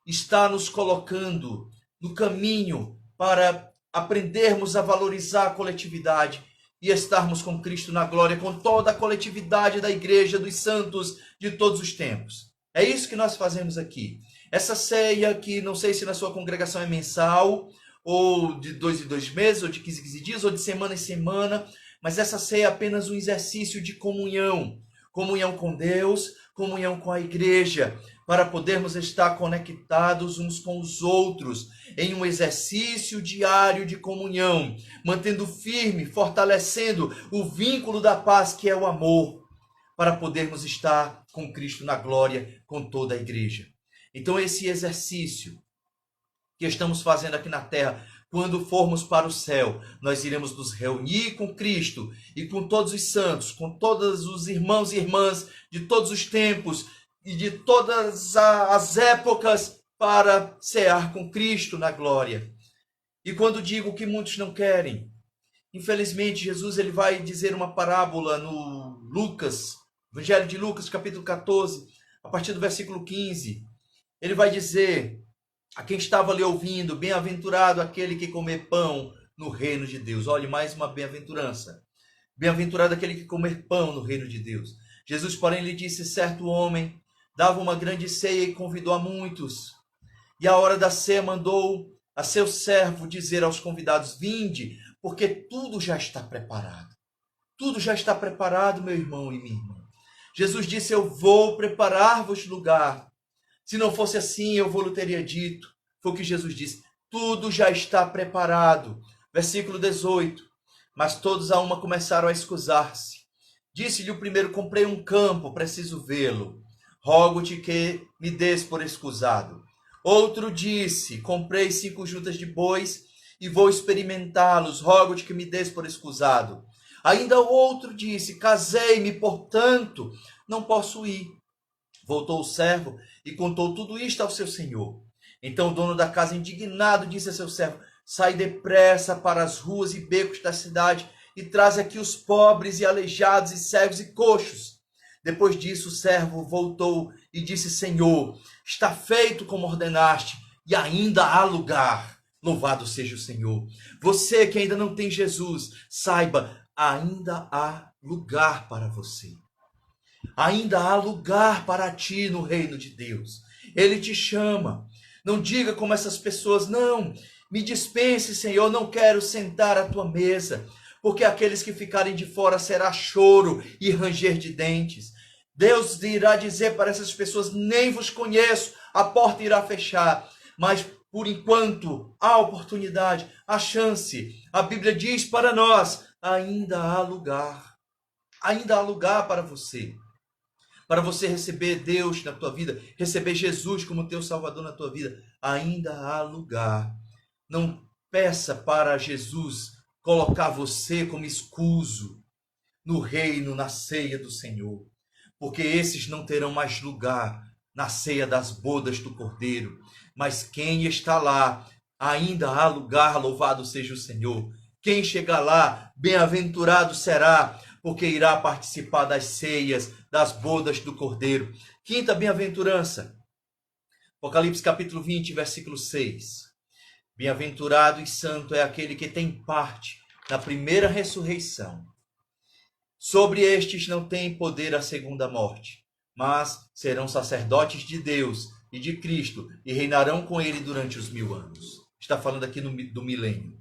está nos colocando no caminho para aprendermos a valorizar a coletividade e estarmos com Cristo na glória, com toda a coletividade da igreja, dos santos de todos os tempos. É isso que nós fazemos aqui. Essa ceia que não sei se na sua congregação é mensal, ou de 2 em 2 meses, ou de 15 em 15 dias, ou de semana em semana, mas essa ceia é apenas um exercício de comunhão. Comunhão com Deus, comunhão com a igreja, para podermos estar conectados uns com os outros, em um exercício diário de comunhão, mantendo firme, fortalecendo o vínculo da paz que é o amor, para podermos estar com Cristo na glória, com toda a igreja. Então esse exercício que estamos fazendo aqui na terra, quando formos para o céu, nós iremos nos reunir com Cristo e com todos os santos, com todos os irmãos e irmãs de todos os tempos e de todas as épocas para cear com Cristo na glória. E quando digo que muitos não querem, infelizmente Jesus ele vai dizer uma parábola no Evangelho de Lucas, capítulo 14, a partir do versículo 15. Ele vai dizer a quem estava ali ouvindo, bem-aventurado aquele que comer pão no reino de Deus. Olhe, mais uma bem-aventurança. Bem-aventurado aquele que comer pão no reino de Deus. Jesus, porém, lhe disse, certo homem dava uma grande ceia e convidou a muitos. E à hora da ceia mandou a seu servo dizer aos convidados, vinde, porque tudo já está preparado. Tudo já está preparado, meu irmão e minha irmã. Jesus disse, eu vou preparar-vos lugar. Se não fosse assim, eu vou-lhe teria dito. Foi o que Jesus disse. Tudo já está preparado. Versículo 18. Mas todos a uma começaram a escusar-se. Disse-lhe o primeiro, comprei um campo, preciso vê-lo. Rogo-te que me des por escusado. Outro disse, comprei 5 juntas de bois e vou experimentá-los. Rogo-te que me des por escusado. Ainda o outro disse, casei-me, portanto, não posso ir. Voltou o servo e contou tudo isto ao seu senhor. Então o dono da casa, indignado, disse a seu servo, sai depressa para as ruas e becos da cidade e traz aqui os pobres e aleijados e cegos e coxos. Depois disso o servo voltou e disse, Senhor, está feito como ordenaste e ainda há lugar. Louvado seja o Senhor. Você que ainda não tem Jesus, saiba, ainda há lugar para você. Ainda há lugar para ti no reino de Deus. Ele te chama. Não diga como essas pessoas, não, me dispense, Senhor, não quero sentar à tua mesa, porque aqueles que ficarem de fora será choro e ranger de dentes. Deus irá dizer para essas pessoas, nem vos conheço, a porta irá fechar, mas por enquanto há oportunidade, há chance. A Bíblia diz para nós, ainda há lugar para você receber Deus na tua vida, receber Jesus como teu Salvador na tua vida, ainda há lugar. Não peça para Jesus colocar você como escuso no reino, na ceia do Senhor, porque esses não terão mais lugar na ceia das bodas do Cordeiro, mas quem está lá, ainda há lugar, louvado seja o Senhor. Quem chegar lá, bem-aventurado será, porque irá participar das ceias, das bodas do Cordeiro. Quinta bem-aventurança, Apocalipse capítulo 20, versículo 6. Bem-aventurado e santo é aquele que tem parte na primeira ressurreição. Sobre estes não tem poder a segunda morte, mas serão sacerdotes de Deus e de Cristo e reinarão com ele durante os 1000 anos. Está falando aqui do milênio.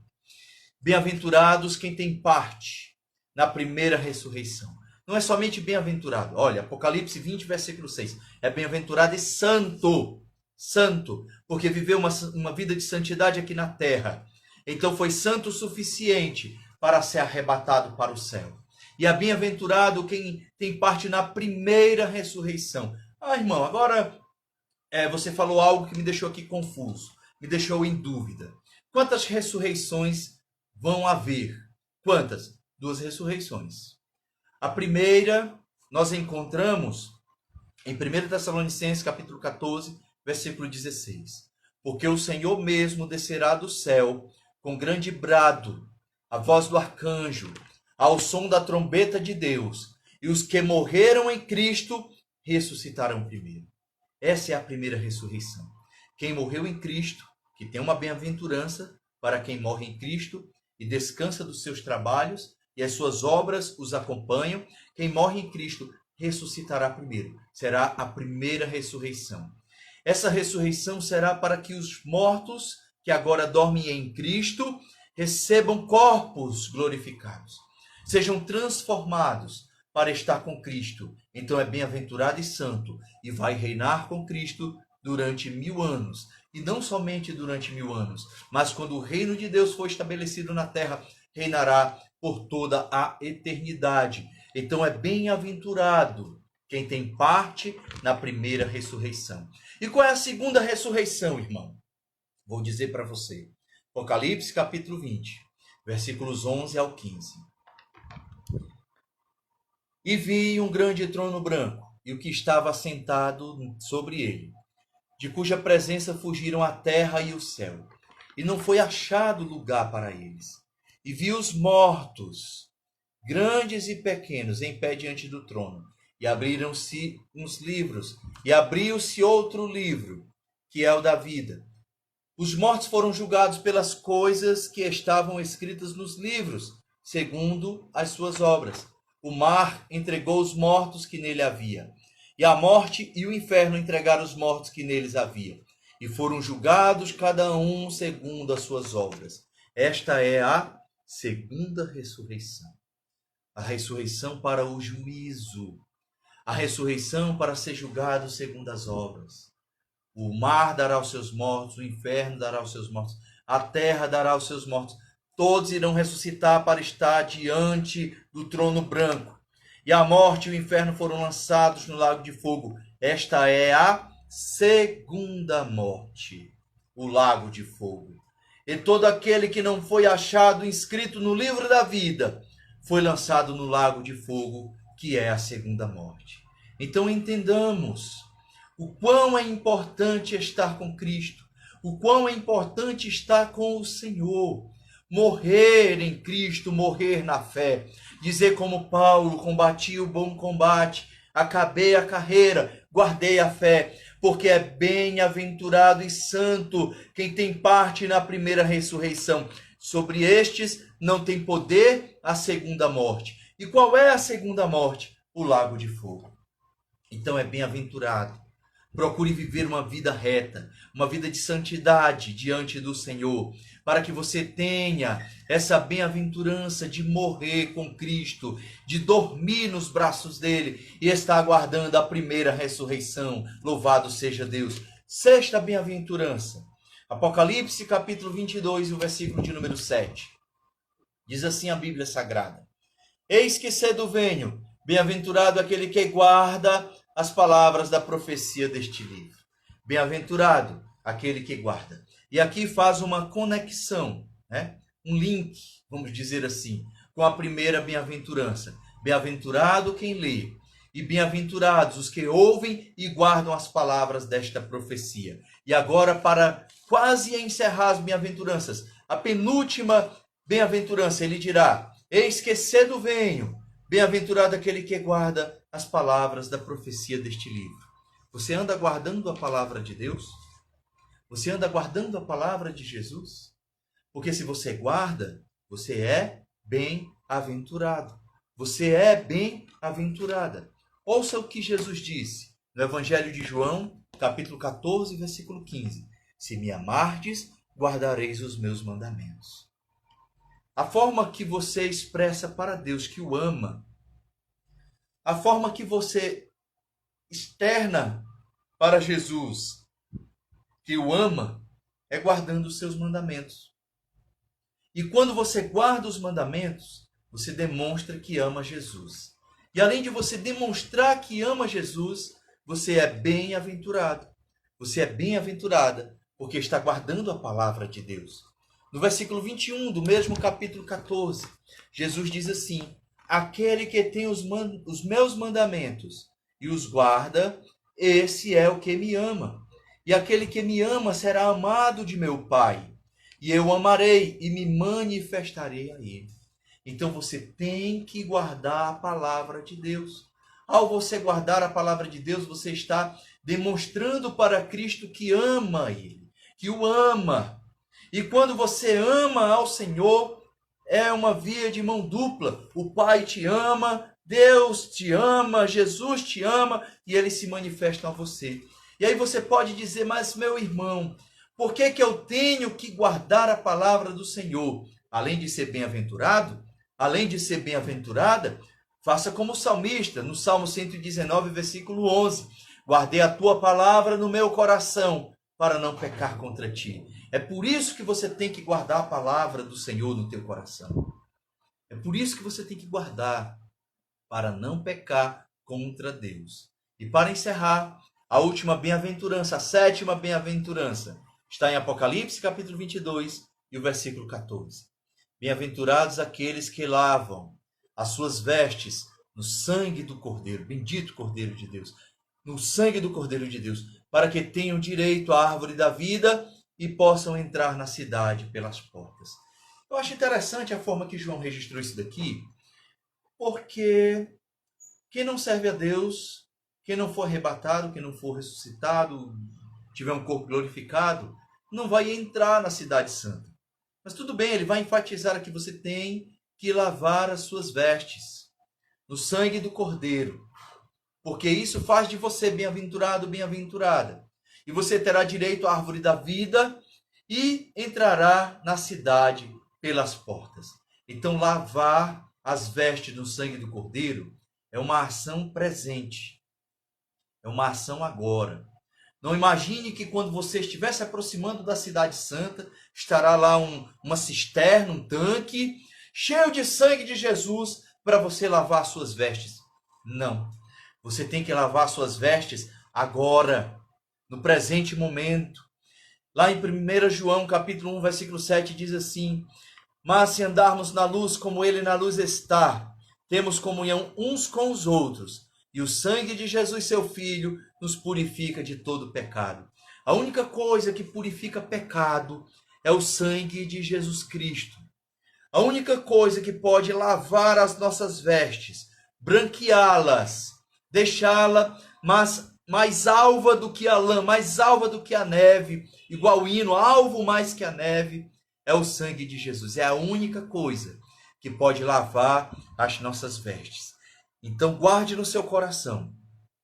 Bem-aventurados quem tem parte na primeira ressurreição. Não é somente bem-aventurado. Olha, Apocalipse 20, versículo 6. É bem-aventurado e santo. Santo, porque viveu uma vida de santidade aqui na terra. Então foi santo o suficiente para ser arrebatado para o céu. E é bem-aventurado quem tem parte na primeira ressurreição. Ah, irmão, agora você falou algo que me deixou aqui confuso, me deixou em dúvida. Quantas ressurreições vão haver? Quantas? 2 ressurreições. A primeira nós encontramos em 1 Tessalonicenses capítulo 14, versículo 16. Porque o Senhor mesmo descerá do céu com grande brado, a voz do arcanjo, ao som da trombeta de Deus, e os que morreram em Cristo ressuscitarão primeiro. Essa é a primeira ressurreição. Quem morreu em Cristo, que tem uma bem-aventurança para quem morre em Cristo e descansa dos seus trabalhos e as suas obras os acompanham, quem morre em Cristo ressuscitará primeiro. Será a primeira ressurreição. Essa ressurreição será para que os mortos que agora dormem em Cristo recebam corpos glorificados, sejam transformados para estar com Cristo. Então é bem-aventurado e santo e vai reinar com Cristo durante 1000 anos. E não somente durante 1000 anos, mas quando o reino de Deus for estabelecido na terra, reinará por toda a eternidade. Então é bem-aventurado quem tem parte na primeira ressurreição. E qual é a segunda ressurreição, irmão? Vou dizer para você. Apocalipse capítulo 20, versículos 11 ao 15. E vi um grande trono branco, e o que estava sentado sobre ele, de cuja presença fugiram a terra e o céu, e não foi achado lugar para eles. E vi os mortos, grandes e pequenos, em pé diante do trono, e abriram-se uns livros, e abriu-se outro livro, que é o da vida. Os mortos foram julgados pelas coisas que estavam escritas nos livros, segundo as suas obras. O mar entregou os mortos que nele havia, e a morte e o inferno entregaram os mortos que neles havia, e foram julgados cada um segundo as suas obras. Esta é a segunda ressurreição. A ressurreição para o juízo, a ressurreição para ser julgado segundo as obras. O mar dará os seus mortos, o inferno dará os seus mortos, a terra dará os seus mortos. Todos irão ressuscitar para estar diante do trono branco. E a morte e o inferno foram lançados no lago de fogo. Esta é a segunda morte, o lago de fogo. E todo aquele que não foi achado inscrito no livro da vida foi lançado no lago de fogo, que é a segunda morte. Então entendamos o quão é importante estar com Cristo, o quão é importante estar com o Senhor, morrer em Cristo, morrer na fé, dizer como Paulo: combati o bom combate, acabei a carreira, guardei a fé, porque é bem-aventurado e santo quem tem parte na primeira ressurreição. Sobre estes não tem poder a segunda morte. E qual é a segunda morte? O lago de fogo. Então é bem-aventurado. Procure viver uma vida reta, uma vida de santidade diante do Senhor, para que você tenha essa bem-aventurança de morrer com Cristo, de dormir nos braços dele e estar aguardando a primeira ressurreição. Louvado seja Deus. Sexta bem-aventurança. Apocalipse capítulo 22, o versículo de número 7. Diz assim a Bíblia Sagrada: Eis que cedo venho, bem-aventurado aquele que guarda as palavras da profecia deste livro. Bem-aventurado aquele que guarda. E aqui faz uma conexão, né? Um link, vamos dizer assim, com a primeira bem-aventurança. Bem-aventurado quem lê, e bem-aventurados os que ouvem e guardam as palavras desta profecia. E agora, para quase encerrar as bem-aventuranças, a penúltima bem-aventurança, ele dirá: Eis que cedo venho, bem-aventurado aquele que guarda as palavras da profecia deste livro. Você anda guardando a palavra de Deus? Você anda guardando a palavra de Jesus? Porque se você guarda, você é bem-aventurado. Você é bem-aventurada. Ouça o que Jesus disse no Evangelho de João, capítulo 14, versículo 15. Se me amardes, guardareis os meus mandamentos. A forma que você expressa para Deus que o ama, a forma que você externa para Jesus que o ama, é guardando os seus mandamentos. E quando você guarda os mandamentos, você demonstra que ama Jesus. E além de você demonstrar que ama Jesus, você é bem-aventurado. Você é bem-aventurada, porque está guardando a palavra de Deus. No versículo 21 do mesmo capítulo 14, Jesus diz assim: Aquele que tem os meus mandamentos e os guarda, esse é o que me ama. E aquele que me ama será amado de meu Pai. E eu amarei e me manifestarei a ele. Então você tem que guardar a palavra de Deus. Ao você guardar a palavra de Deus, você está demonstrando para Cristo que ama ele, que o ama. E quando você ama ao Senhor, é uma via de mão dupla. O Pai te ama, Deus te ama, Jesus te ama e eles se manifestam a você. E aí você pode dizer: mas meu irmão, por que eu tenho que guardar a palavra do Senhor? Além de ser bem-aventurado, além de ser bem-aventurada, faça como o salmista, no Salmo 119, versículo 11. Guardei a tua palavra no meu coração, para não pecar contra ti. É por isso que você tem que guardar a palavra do Senhor no teu coração. É por isso que você tem que guardar, para não pecar contra Deus. E para encerrar, a última bem-aventurança, a sétima bem-aventurança, está em Apocalipse capítulo 22 e o versículo 14. Bem-aventurados aqueles que lavam as suas vestes no sangue do Cordeiro, bendito Cordeiro de Deus, no sangue do Cordeiro de Deus, para que tenham direito à árvore da vida e possam entrar na cidade pelas portas. Eu acho interessante a forma que João registrou isso daqui, porque quem não serve a Deus, quem não for arrebatado, quem não for ressuscitado, tiver um corpo glorificado, não vai entrar na cidade santa. Mas tudo bem, ele vai enfatizar que você tem que lavar as suas vestes no sangue do Cordeiro, porque isso faz de você bem-aventurado, bem-aventurada. E você terá direito à árvore da vida e entrará na cidade pelas portas. Então, lavar as vestes no sangue do Cordeiro é uma ação presente. É uma ação agora. Não imagine que quando você estiver se aproximando da cidade santa, estará lá uma cisterna, um tanque, cheio de sangue de Jesus para você lavar suas vestes. Não. Você tem que lavar suas vestes agora, no presente momento. Lá em 1 João, capítulo 1, versículo 7, diz assim: Mas se andarmos na luz como ele na luz está, temos comunhão uns com os outros, e o sangue de Jesus, seu Filho, nos purifica de todo pecado. A única coisa que purifica pecado é o sangue de Jesus Cristo. A única coisa que pode lavar as nossas vestes, branqueá-las, deixá-la mais alva do que a lã, mais alva do que a neve, igual o hino, alvo mais que a neve, é o sangue de Jesus. É a única coisa que pode lavar as nossas vestes. Então guarde no seu coração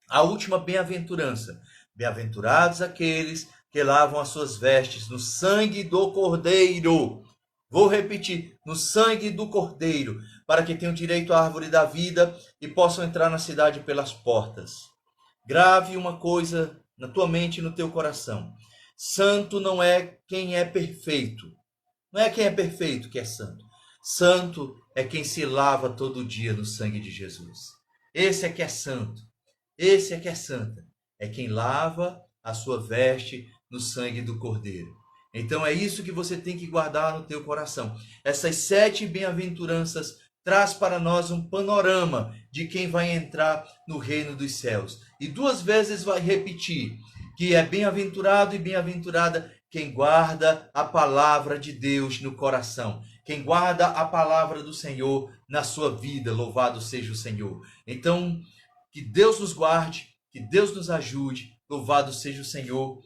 a última bem-aventurança. Bem-aventurados aqueles que lavam as suas vestes no sangue do Cordeiro. Vou repetir, no sangue do Cordeiro, para que tenham direito à árvore da vida e possam entrar na cidade pelas portas. Grave uma coisa na tua mente e no teu coração. Santo não é quem é perfeito. Não é quem é perfeito que é santo. Santo é quem se lava todo dia no sangue de Jesus. Esse é que é santo. Esse é que é santa. É quem lava a sua veste no sangue do Cordeiro. Então é isso que você tem que guardar no teu coração. Essas 7 bem-aventuranças traz para nós um panorama de quem vai entrar no reino dos céus. E 2 vezes vai repetir que é bem-aventurado e bem-aventurada quem guarda a palavra de Deus no coração. Quem guarda a palavra do Senhor na sua vida. Louvado seja o Senhor. Então, que Deus nos guarde, que Deus nos ajude. Louvado seja o Senhor.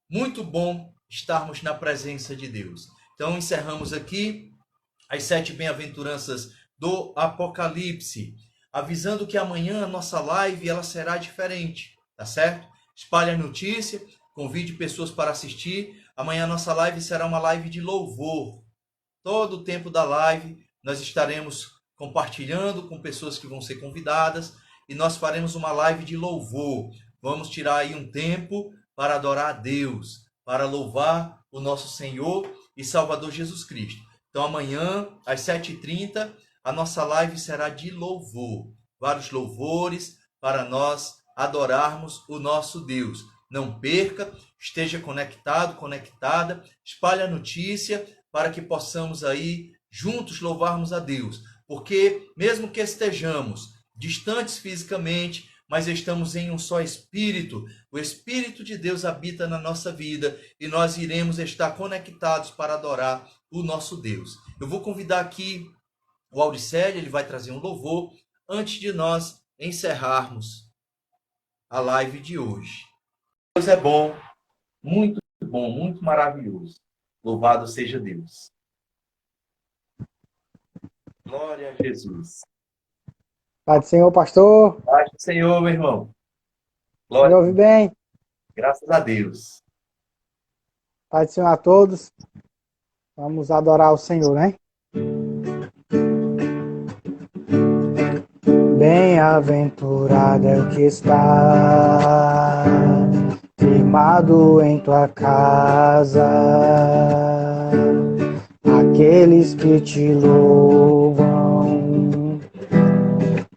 Muito bom estarmos na presença de Deus. Então, encerramos aqui as 7 bem-aventuranças do Apocalipse, avisando que amanhã a nossa live ela será diferente, tá certo? Espalhe a notícia, convide pessoas para assistir. Amanhã a nossa live será uma live de louvor. Todo o tempo da live nós estaremos compartilhando com pessoas que vão ser convidadas e nós faremos uma live de louvor. Vamos tirar aí um tempo para adorar a Deus, para louvar o nosso Senhor e Salvador Jesus Cristo. Então amanhã às 7h30 a nossa live será de louvor. Vários louvores para nós adorarmos o nosso Deus. Não perca, esteja conectado, conectada, espalhe a notícia para que possamos aí juntos louvarmos a Deus. Porque mesmo que estejamos distantes fisicamente, mas estamos em um só Espírito, o Espírito de Deus habita na nossa vida e nós iremos estar conectados para adorar o nosso Deus. Eu vou convidar aqui o Auricélio, ele vai trazer um louvor antes de nós encerrarmos a live de hoje. Deus é bom, muito maravilhoso. Louvado seja Deus. Glória a Jesus. Pai do Senhor, pastor. Pai do Senhor, meu irmão. Glória. Me ouve bem? Graças a Deus. Pai do Senhor a todos. Vamos adorar o Senhor, né? Bem-aventurado é o que está firmado em tua casa, aqueles que te louvam,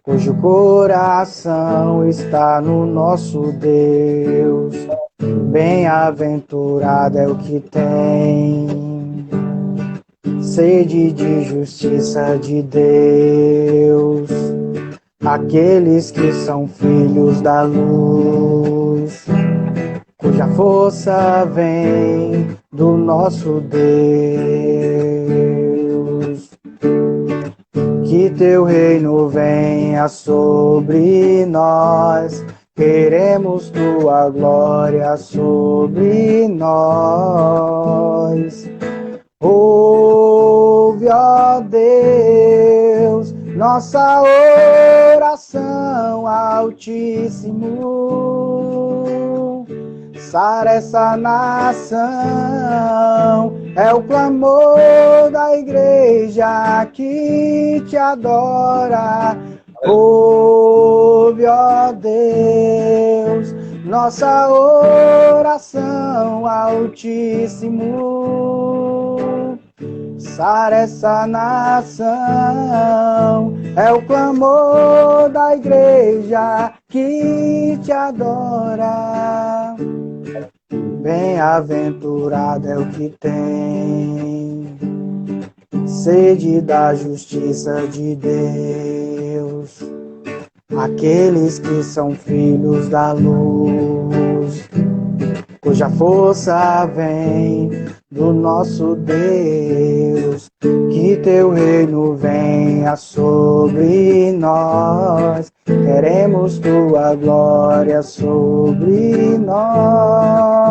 cujo coração está no nosso Deus. Bem-aventurado é o que tem sede de justiça de Deus, aqueles que são filhos da luz, cuja força vem do nosso Deus. Que teu reino venha sobre nós, queremos tua glória sobre nós. Ouve, ó Deus, nossa oração, Altíssimo. Sara essa nação, é o clamor da igreja que te adora. Ouve, ó Deus, nossa oração, Altíssimo. Sara essa nação, é o clamor da igreja que te adora. Bem-aventurado é o que tem sede da justiça de Deus, aqueles que são filhos da luz, cuja força vem do nosso Deus. Que teu reino venha sobre nós, queremos tua glória sobre nós.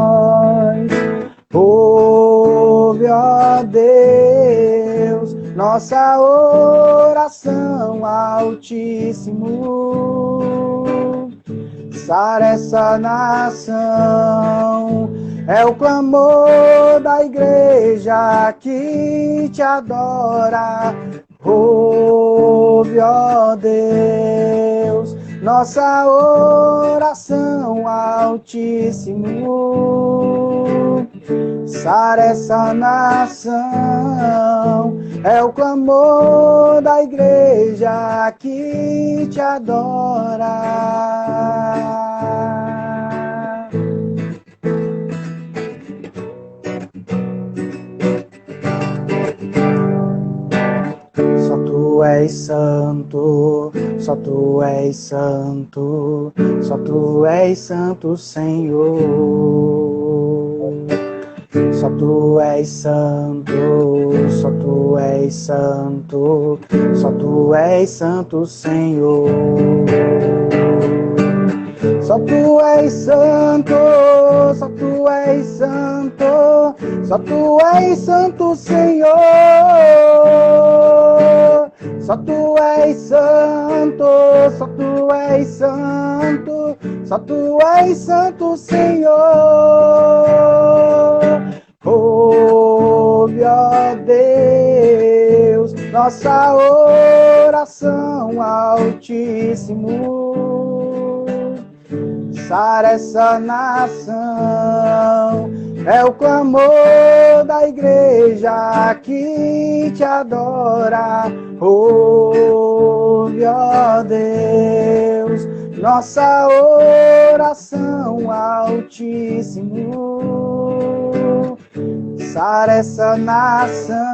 Ouve, ó Deus, nossa oração, Altíssimo. Sara essa nação, é o clamor da igreja que te adora. Ouve, ó Deus, nossa oração, Altíssimo. Sara essa nação, é o clamor da igreja que te adora. Só tu és santo, só tu és santo, só tu és santo, Senhor. Só tu és santo, só tu és santo, só tu és santo, Senhor. Só tu és santo, só tu és santo, só tu és santo, Senhor. Só tu és santo, só tu és santo, só tu és santo, Senhor. Ouve, ó Deus, nossa oração, Altíssimo. Sara essa nação, é o clamor da igreja que te adora. Ouve, ó Deus, nossa oração, Altíssimo. Sara essa nação,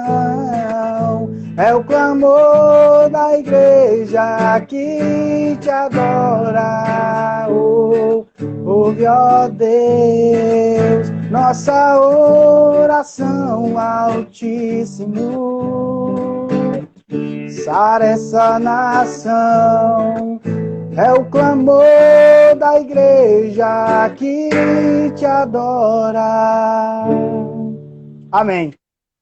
é o clamor da igreja que te adora. Ouve, ó Deus, nossa oração, Altíssimo. Sara essa nação, é o clamor da igreja que te adora. Amém.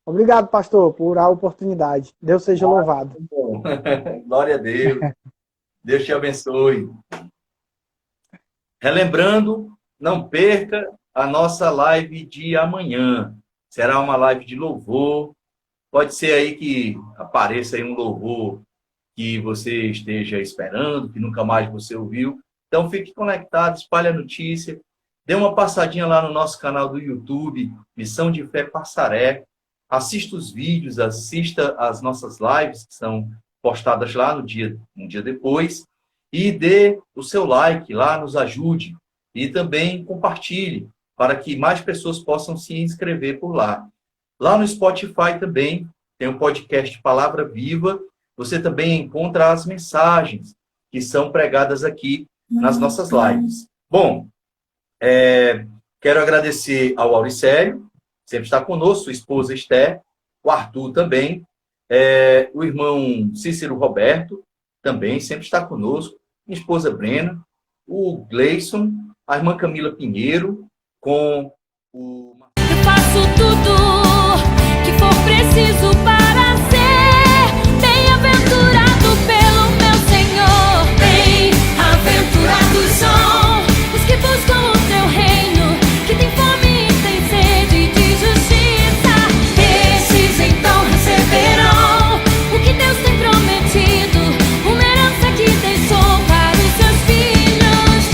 Obrigado, pastor, por a oportunidade. Deus seja louvado. Glória a Deus. Deus te abençoe. Relembrando, não perca a nossa live de amanhã. Será uma live de louvor. Pode ser aí que apareça aí um louvor que você esteja esperando, que nunca mais você ouviu. Então fique conectado, espalhe a notícia. Dê uma passadinha lá no nosso canal do YouTube, Missão de Fé Passaré. Assista os vídeos, assista as nossas lives que são postadas lá um dia depois. E dê o seu like lá, nos ajude. E também compartilhe, para que mais pessoas possam se inscrever por lá. Lá no Spotify também tem um podcast Palavra Viva. Você também encontra as mensagens que são pregadas aqui nas nossas lives. Bom, quero agradecer ao Auricélio, sempre está conosco, sua esposa Esther, o Arthur também, o irmão Cícero Roberto, também sempre está conosco, minha esposa Brena, o Gleison, a irmã Camila Pinheiro, com o... Eu faço tudo que for preciso